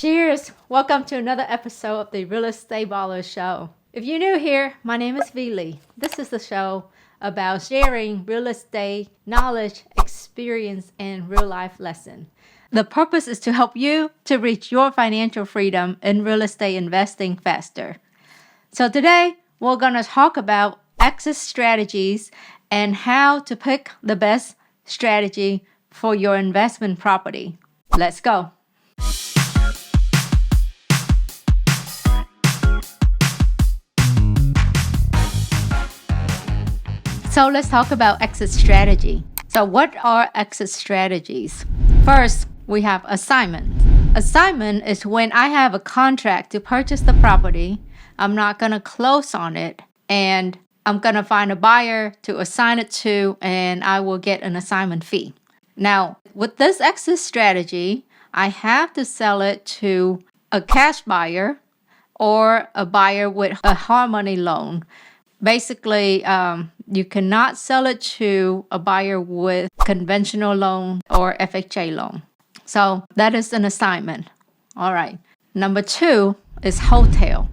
Cheers! Welcome to another episode of the Real Estate Ballers Show. If you're new here, my name is Lee. This is the show about sharing real estate knowledge, experience, and real life lesson. The purpose is to help you to reach your financial freedom in real estate investing faster. So today, we're going to talk about exit strategies and how to pick the best strategy for your investment property. Let's go. So let's talk about exit strategy. So what are exit strategies? First, we have assignment. Assignment is when I have a contract to purchase the property. I'm not going to close on it, and I'm going to find a buyer to assign it to, and I will get an assignment fee. Now, with this exit strategy, I have to sell it to a cash buyer or a buyer with a hard money loan. Basically, you cannot sell it to a buyer with conventional loan or FHA loan. So that is an assignment. All right. Number 2 is hotel.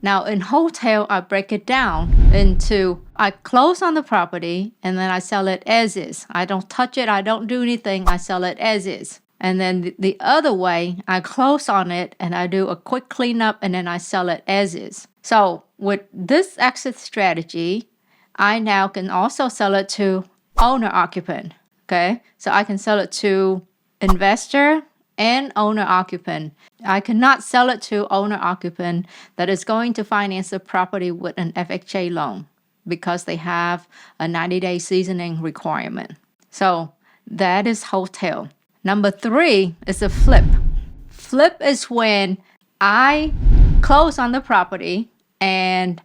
Now in hotel, I break it down into I close on the property and then I sell it as is. I don't touch it. I don't do anything. I sell it as is. And then the other way, I close on it and I do a quick cleanup and then I sell it as is. So with this exit strategy, I now can also sell it to owner-occupant. Okay, so I can sell it to investor and owner-occupant. I cannot sell it to owner-occupant that is going to finance the property with an FHA loan because they have a 90-day seasoning requirement. So that is hotel. Number 3 is a flip. Flip is when I close on the property and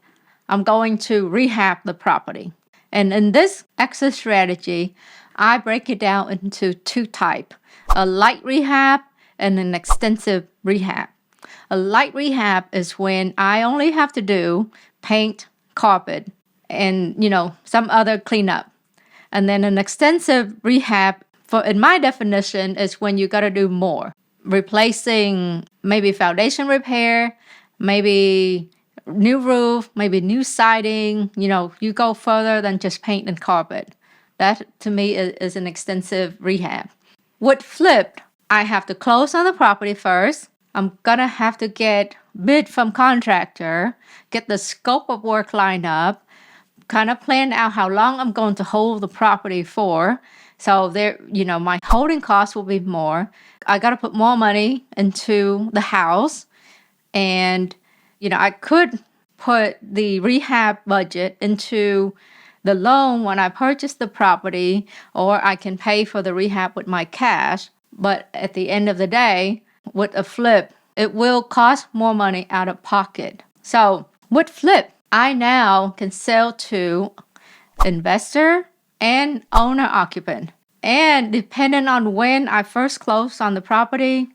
I'm going to rehab the property. And in this exit strategy, I break it down into 2 types, a light rehab and an extensive rehab. A light rehab is when I only have to do paint, carpet, and some other cleanup. And then an extensive rehab, in my definition, is when you got to do more. Replacing maybe foundation repair, maybe new roof, maybe new siding. You go further than just paint and carpet. That to me is an extensive rehab. With flipped, I have to close on the property first. I'm gonna have to get bid from contractor, get the scope of work lined up, kind of plan out how long I'm going to hold the property for. So my holding costs will be more. I got to put more money into the house. And, I could put the rehab budget into the loan when I purchase the property, or I can pay for the rehab with my cash. But at the end of the day, with a flip, it will cost more money out of pocket. So with flip, I now can sell to investor and owner-occupant. And depending on when I first close on the property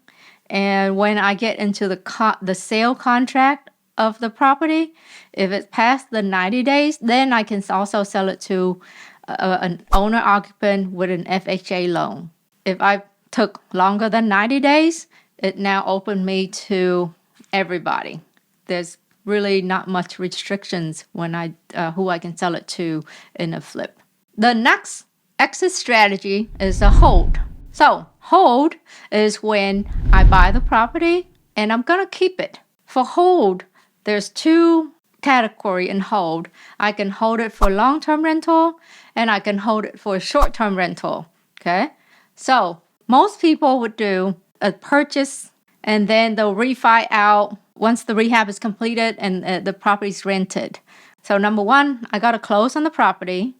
and when I get into the sale contract of the property, if it's past the 90 days, then I can also sell it to an owner-occupant with an FHA loan. If I took longer than 90 days, it now opened me to everybody. There's really not much restrictions when who I can sell it to in a flip. The next exit strategy is a hold. So hold is when I buy the property and I'm going to keep it. For hold, there's 2 categories in hold. I can hold it for long-term rental and I can hold it for short-term rental. Okay? So most people would do a purchase and then they'll refi out once the rehab is completed and the property is rented. So number 1, I got to close on the property.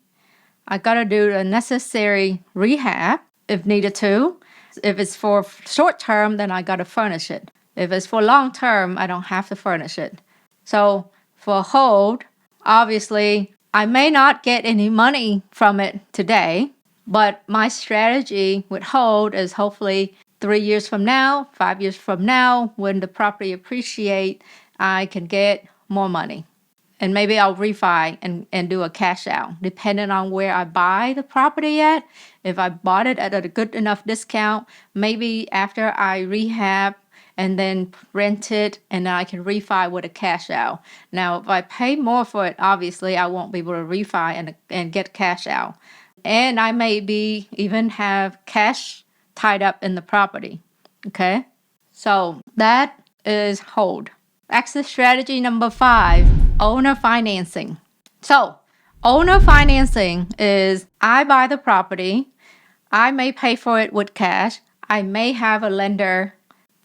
I got to do the necessary rehab if needed to. If it's for short term, then I got to furnish it. If it's for long term, I don't have to furnish it. So for hold, obviously, I may not get any money from it today, but my strategy with hold is hopefully 3 years from now, 5 years from now, when the property appreciate, I can get more money. And maybe I'll refi and do a cash out, depending on where I buy the property at. If I bought it at a good enough discount, maybe after I rehab and then rent it, and then I can refi with a cash out. Now, if I pay more for it, obviously I won't be able to refi and get cash out. And I maybe even have cash tied up in the property. Okay? So that is hold. Exit strategy number 5, owner financing. So owner financing is I buy the property. I may pay for it with cash. I may have a lender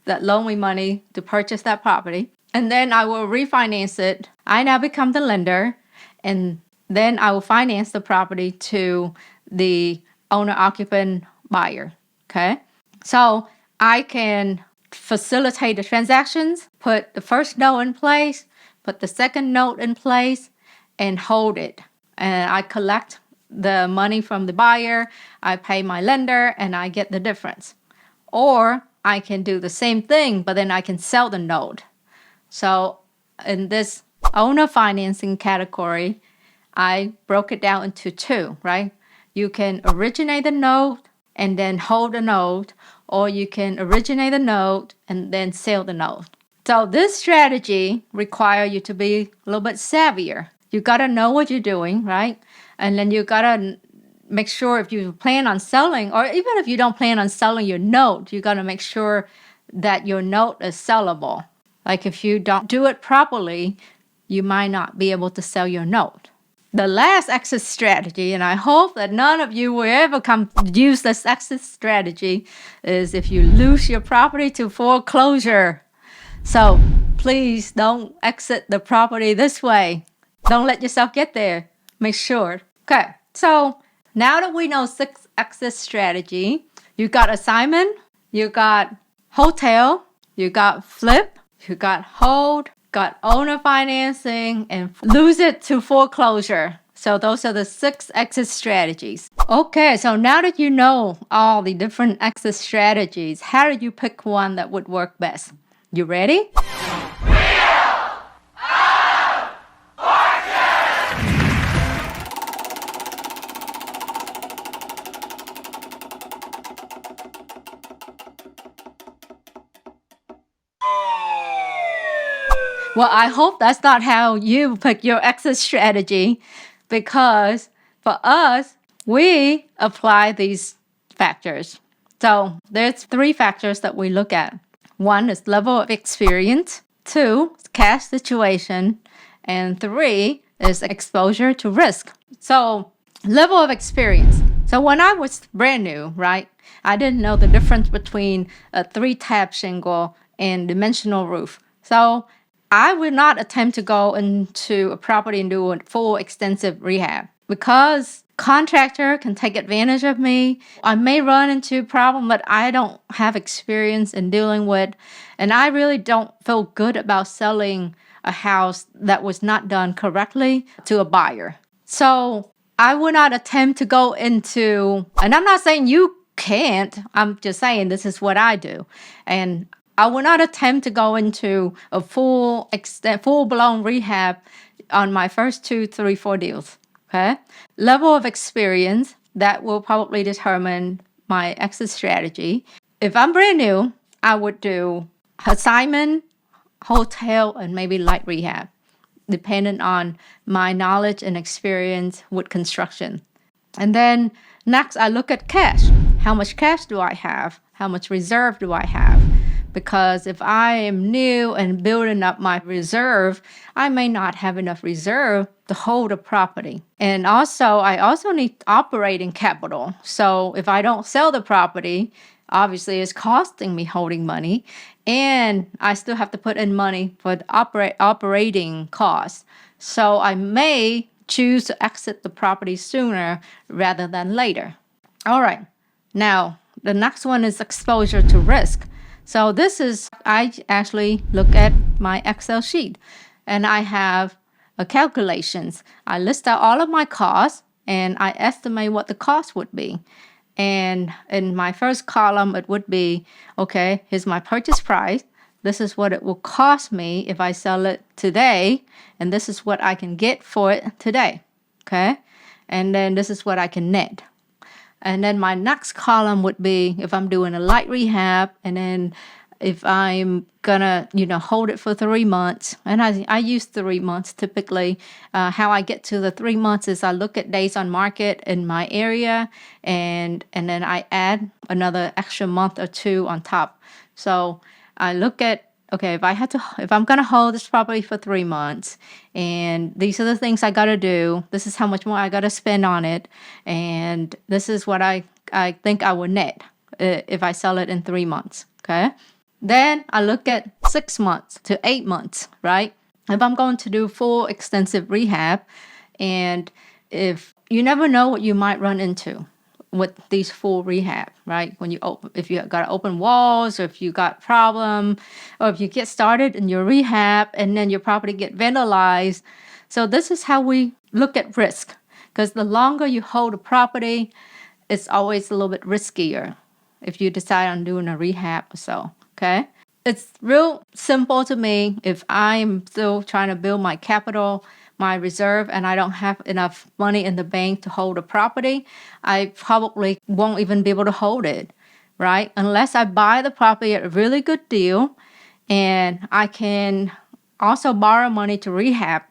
that loan me money to purchase that property. And then I will refinance it. I now become the lender. And then I will finance the property to the owner occupant buyer. Okay? So I can facilitate the transactions, put the first note in place, put the second note in place, and hold it. And I collect the money from the buyer, I pay my lender, and I get the difference. Or I can do the same thing, but then I can sell the note. So in this owner financing category, I broke it down into 2, right? You can originate the note and then hold the note, or you can originate the note and then sell the note. So this strategy requires you to be a little bit savvier. You got to know what you're doing, right? And then you got to make sure if you plan on selling, or even if you don't plan on selling your note, you got to make sure that your note is sellable. Like if you don't do it properly, you might not be able to sell your note. The last exit strategy, and I hope that none of you will ever use this exit strategy, is if you lose your property to foreclosure. So please don't exit the property this way. Don't let yourself get there. Make sure. Okay, so now that we know 6 exit strategy, you got assignment, you got hotel, you got flip, you got hold, got owner financing, and lose it to foreclosure. So those are the 6 exit strategies. Okay, so now that you know all the different exit strategies, how do you pick one that would work best? You ready? Well, I hope that's not how you pick your exit strategy, because for us, we apply these factors. So there's 3 factors that we look at. 1 is level of experience, 2 is cash situation, and 3 is exposure to risk. So level of experience. So when I was brand new, right, I didn't know the difference between a 3-tab shingle and dimensional roof. So I would not attempt to go into a property and do a full extensive rehab, because contractor can take advantage of me. I may run into a problem that I don't have experience in dealing with, and I really don't feel good about selling a house that was not done correctly to a buyer. So I would not attempt to go into, and I'm not saying you can't, I'm just saying this is what I do. And I will not attempt to go into a full-blown rehab on my first 2, 3, 4 deals. Okay? Level of experience, that will probably determine my exit strategy. If I'm brand new, I would do assignment, hotel, and maybe light rehab, depending on my knowledge and experience with construction. And then next, I look at cash. How much cash do I have? How much reserve do I have? Because if I am new and building up my reserve, I may not have enough reserve to hold a property. And also, I also need operating capital. So if I don't sell the property, obviously it's costing me holding money, and I still have to put in money for the operating costs. So I may choose to exit the property sooner rather than later. All right. Now, the next one is exposure to risk. So this is, I actually look at my Excel sheet, and I have a calculations. I list out all of my costs, and I estimate what the cost would be. And in my first column, it would be, okay, here's my purchase price. This is what it will cost me if I sell it today, and this is what I can get for it today, okay? And then this is what I can net. And then my next column would be if I'm doing a light rehab, and then if I'm gonna, hold it for 3 months, and I use 3 months typically. How I get to the 3 months is I look at days on market in my area, and then I add another extra month or two on top. So I look at, okay, if I'm gonna hold this property for 3 months, and these are the things I gotta do, this is how much more I gotta spend on it, and this is what I think I would net if I sell it in 3 months. Okay. Then I look at 6 months to 8 months, right? If I'm going to do full extensive rehab, and if you never know what you might run into with these full rehab, right? When if you got open walls, or if you got problem, or if you get started in your rehab and then your property get vandalized. So this is how we look at risk, because the longer you hold a property, it's always a little bit riskier if you decide on doing a rehab or so. Okay. It's real simple to me. If I'm still trying to build my capital, my reserve, and I don't have enough money in the bank to hold a property, I probably won't even be able to hold it, right? Unless I buy the property at a really good deal, and I can also borrow money to rehab,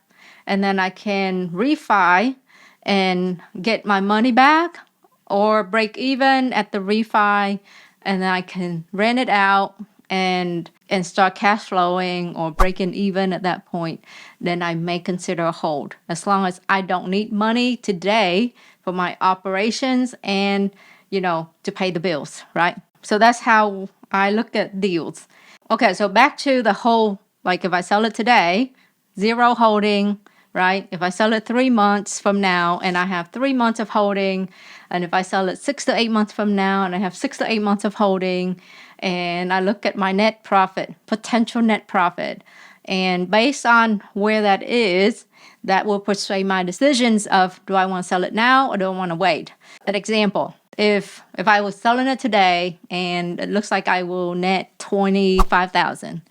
and then I can refi and get my money back, or break even at the refi, and then I can rent it out and start cash flowing or breaking even at that point. Then I may consider a hold, as long as I don't need money today for my operations and to pay the bills, right? So that's how I look at deals. Okay, so back to the whole, like if I sell it today, 0 holding, right? If I sell it 3 months from now and I have 3 months of holding, and if I sell it 6 to 8 months from now and I have 6 to 8 months of holding, and I look at my net profit, potential net profit, and based on where that is, that will persuade my decisions of, do I want to sell it now or do I want to wait? An example, if I was selling it today and it looks like I will net $25,000,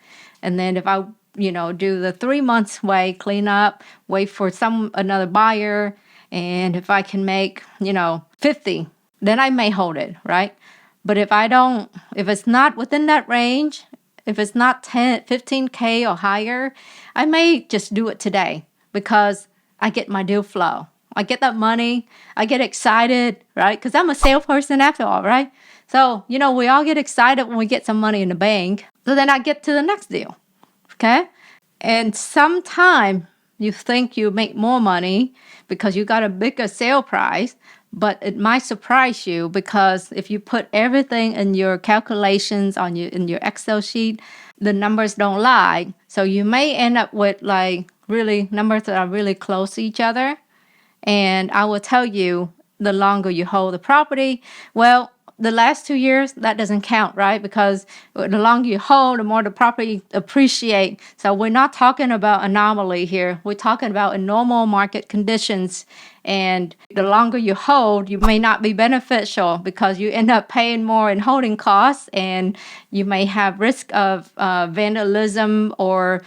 and then if I do the 3 months way, clean up, wait for another buyer, and if I can make 50, then I may hold it, right? But if it's not within that range, if it's not 15K or higher, I may just do it today, because I get my deal flow. I get that money. I get excited, right? Because I'm a salesperson after all, right? So, we all get excited when we get some money in the bank. So then I get to the next deal, okay? And sometime you think you make more money because you got a bigger sale price, but it might surprise you, because if you put everything in your calculations in your Excel sheet, the numbers don't lie. So you may end up with really numbers that are really close to each other. And I will tell you, the longer you hold the property, well, the last 2 years, that doesn't count, right? Because the longer you hold, the more the property appreciate. So we're not talking about anomaly here. We're talking about in normal market conditions. And the longer you hold, you may not be beneficial, because you end up paying more in holding costs, and you may have risk of vandalism, or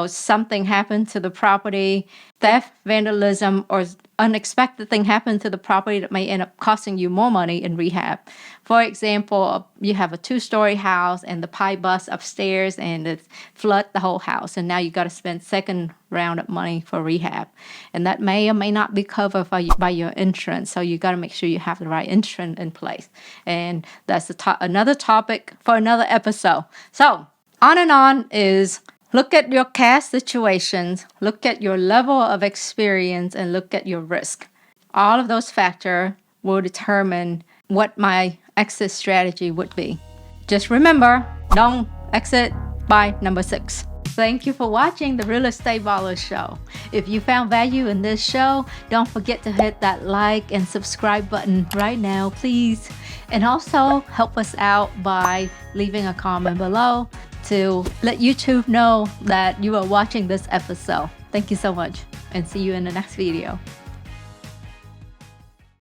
something happened to the property, theft, vandalism, or unexpected thing happened to the property that may end up costing you more money in rehab. For example, you have a 2-story house and the pie busts upstairs and it flood the whole house, and now you got to spend second round of money for rehab, and that may or may not be covered by your insurance. So you got to make sure you have the right insurance in place, and that's another topic for another episode. So on and on is, look at your cash situations, look at your level of experience, and look at your risk. All of those factors will determine what my exit strategy would be. Just remember, don't exit by number 6. Thank you for watching the Real Estate Ballers Show. If you found value in this show, don't forget to hit that like and subscribe button right now, please. And also help us out by leaving a comment below to let YouTube know that you are watching this episode. Thank you so much, and see you in the next video.